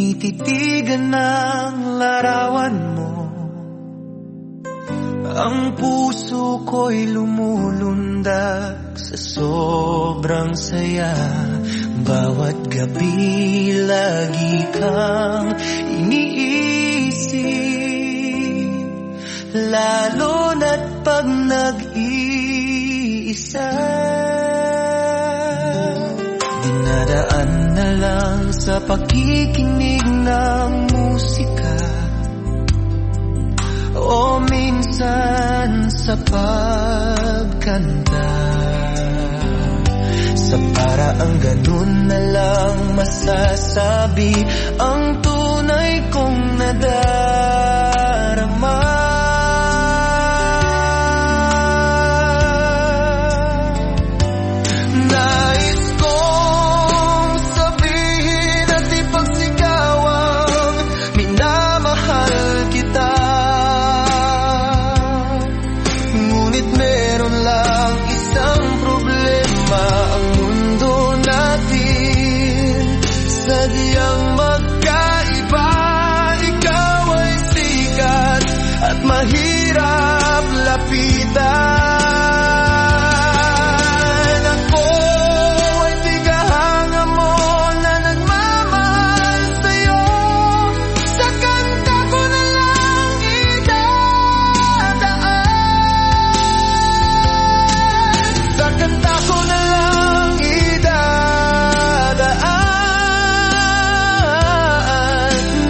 tinititigan ng larawan mo. Ang puso ko'y lumulundag sa sobrang saya. Bawat gabi lagi kang iniisip, lalo na't pag nag-iisa. Dinadaan na lang sa pakikinig ng musika, o minsan sa pagkanta. Sa paraang ganun na lang masasabi ang tunay kong nadarama. Nais kong sabihin at ipagsigawang minamahal kita, ngunit meron lang isang problema. Ang mundo natin sadyang magkaiba. Ikaw ay sikat at mahirap lapitan. Ako ay tigahanga mo na nagmamahal sa'yo. Sa kanta ko na lang idadaan. Sa kanta ko na lang idadaan.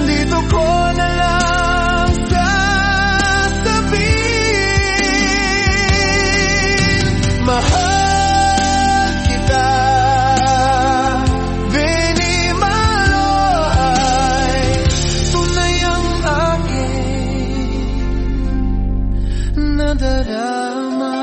Dito ko na lang sasabihin, mahal kita. Binimaloy, tunay ang aking nadarama.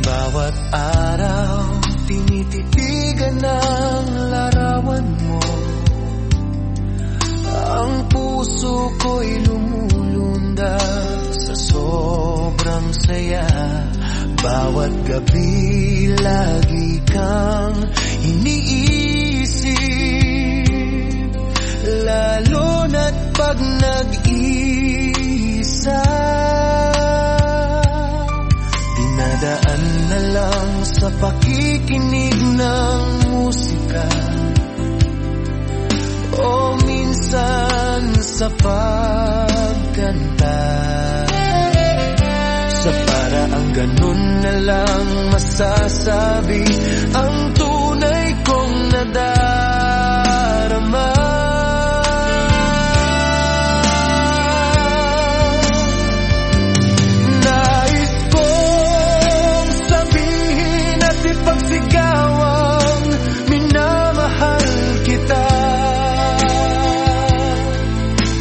Bawat araw tinititigan ng larawan mo. Ang puso ko'y lumulundag sa sobrang saya. Bawat gabi lagi kang iniisip, lalo na't pag nag-iisa. Dinadaan na lang sa pakikinig ng musika, o minsan sa pagkanta. Sa paraang ganun na lang masasabi ang tunay kong nadarama. Nais kong sabihin at ipagsigawang minamahal kita,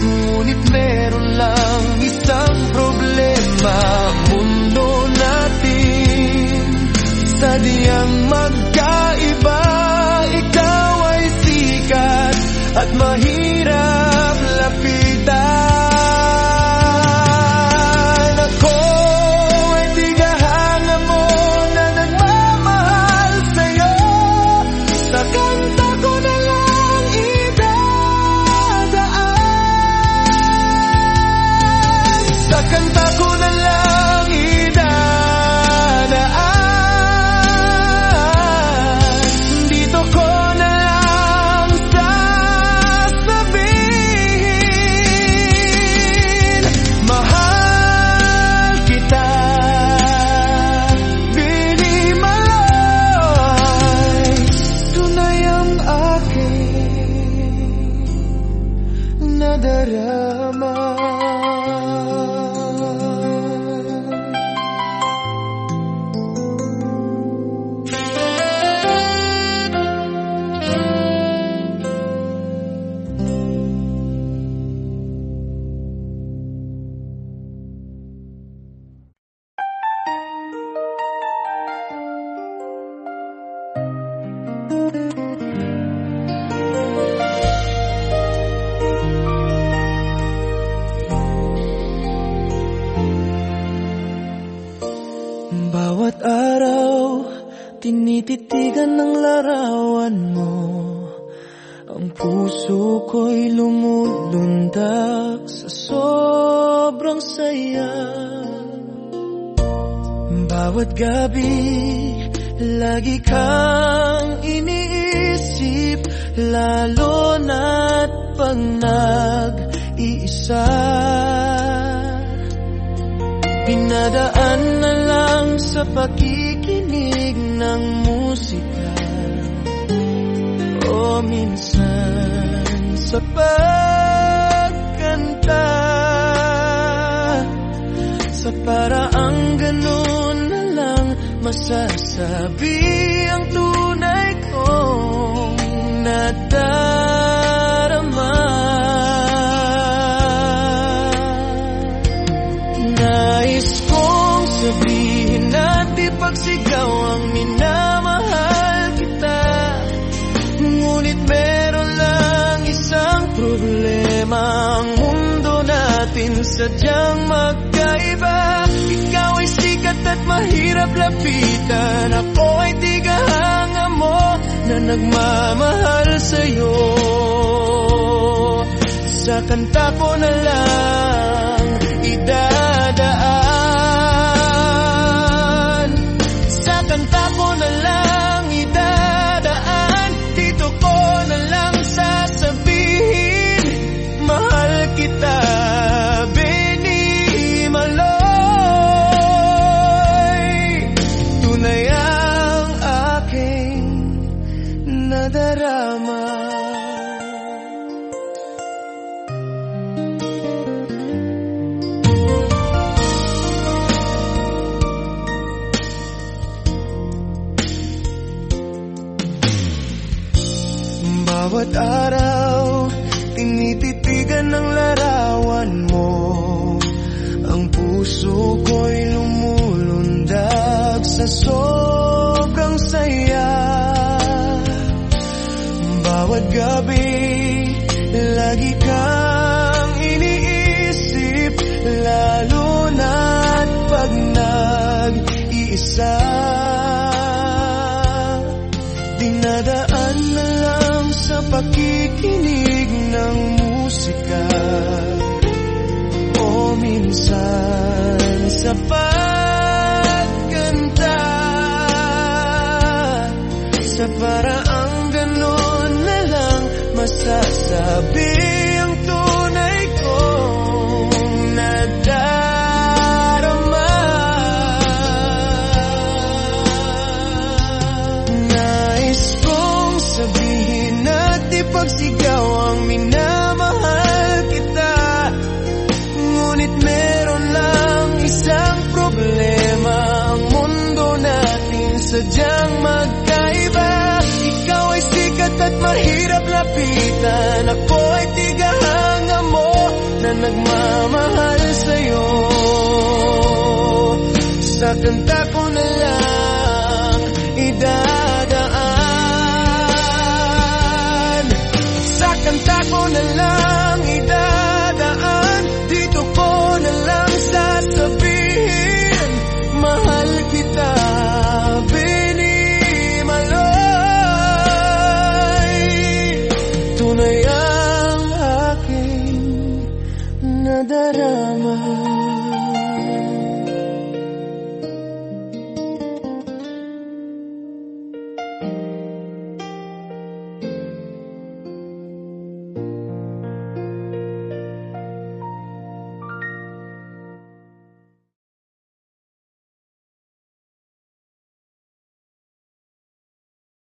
ngunit meron lang isang problema. Ang mundo natin sadyang magkaiba. Ikaw ay sikat at mahirap lapitan. Ako ay tigahanga mo na nagmamahal sa'yo. Sa kanta ko na lang idadaan. Sa kanta ko na lang idadaan. Bawat araw, tinititigan ng larawan mo. Ang puso ko'y lumulundag sa sobrang saya. Bawat gabi, lagi kang iniisip, lalo na't pag nag-iisa. Pinadaan na lang sa pakikinig ng musika, o minsan sa pagkanta. Sa paraang ganun na lang masasabi ang tunay kong nadarama. Nais kong sabihin at ipagsigaw ang minamahal kita, ngunit meron lang isang problema. Ang mundo natin sadyang magkaiba. Ikaw ay sikat at mahirap lapitan, ako ay tigahanga mo na nagmamahal sa'yo. Sa kanta ko na lang idadaan, sa kanta ko na lang idadaan, dito ko na lang sasabihin, mahal kita, Benny Maloy. Tunay ang aking nadarama. Bawat araw, tinititigan ng larawan mo. Ang puso ko'y lumulundag sa sobrang saya. Bawat gabi, lagi kang iniisip, lalo na't pag nag-iisa. Dinadaan na lang sa pakikinig ng musika, o minsan sa pagkanta. Sa paraang ganon na lang masasabi ang tunay kong nadarama. Nais kong sabihin at ipagsigaw ang minamahal kita, ngunit meron lang isang problema. Ang mundo natin sadyang magkaiba. Ikaw ay sikat at mahirap lapitan, ako ay tigahanga mo na nagmamahal sa'yo. Sa kanta ko na lang idadaan, sa kanta ko na lang idadaan, dito ko na lang sasabihin, mahal kita, Benny Maloy. Tunay ang aking nadarama.